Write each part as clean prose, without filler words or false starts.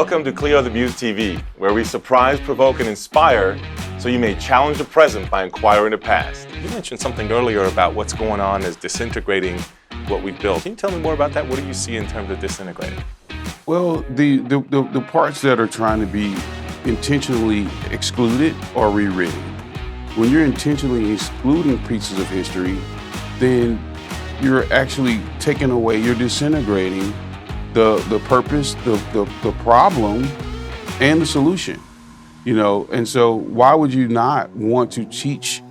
Welcome to Clio The Muse TV, where we surprise, provoke, and inspire so you may challenge the present by inquiring the past. You mentioned something earlier about what's going on as disintegrating what we've built. Can you tell me more about that? What do you see in terms of disintegrating? Well, the parts that are trying to be intentionally excluded are rewritten. When you're intentionally excluding pieces of history, then you're actually taking away, you're disintegrating the purpose, the problem, and the solution. You know, and so why would you not want to teach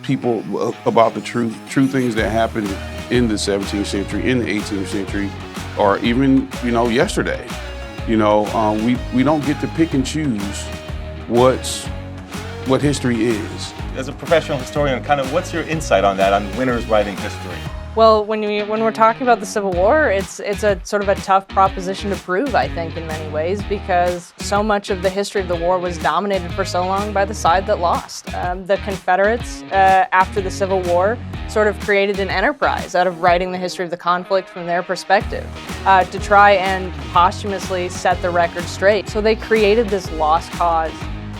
people about the true things that happened in the 17th century, in the 18th century, or even, yesterday? We don't get to pick and choose what history is. As a professional historian, kind of what's your insight on that, on winners writing history? Well, when we're talking about the Civil War, it's a sort of a tough proposition to prove, I think, in many ways, because so much of the history of the war was dominated for so long by the side that lost. The Confederates, after the Civil War, sort of created an enterprise out of writing the history of the conflict from their perspective to try and posthumously set the record straight. So they created this lost cause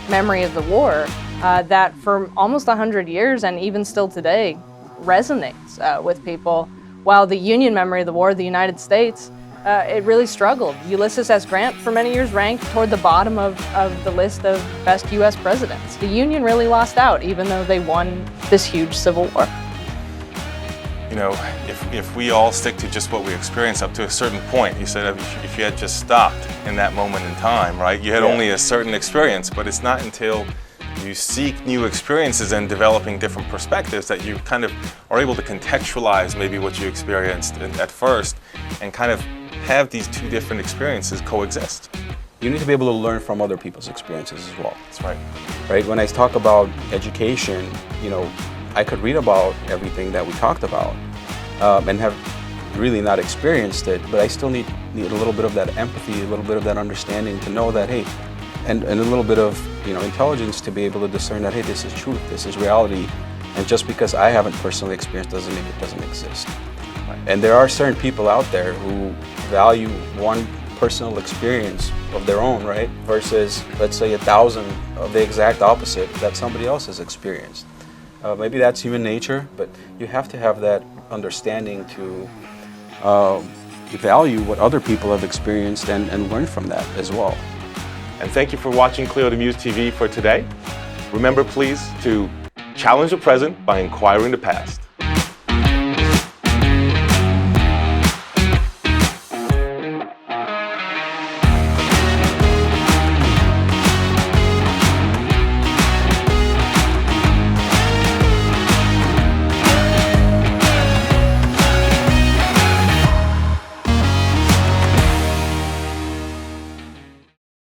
memory of the war that for almost 100 years, and even still today, resonates with people, while the Union memory of the war, the United States, it really struggled. Ulysses S. Grant for many years ranked toward the bottom of the list of best U.S. presidents. The Union really lost out, even though they won this huge Civil War. You know, if we all stick to just what we experienced up to a certain point, you said if you had just stopped in that moment in time, right? You had only a certain experience, but it's not until you seek new experiences and developing different perspectives that you kind of are able to contextualize maybe what you experienced at first and kind of have these two different experiences coexist. You need to be able to learn from other people's experiences as well. That's right. Right? When I talk about education, I could read about everything that we talked about and have really not experienced it, but I still need a little bit of that empathy, a little bit of that understanding to know that, hey, and a little bit of intelligence to be able to discern that, hey, this is truth, this is reality, and just because I haven't personally experienced doesn't mean it doesn't exist. And there are certain people out there who value one personal experience of their own, right, versus, let's say, 1,000 of the exact opposite that somebody else has experienced. Maybe that's human nature, but you have to have that understanding to value what other people have experienced and learn from that as well. And thank you for watching Clio The Muse TV for today. Remember, please, to challenge the present by inquiring the past.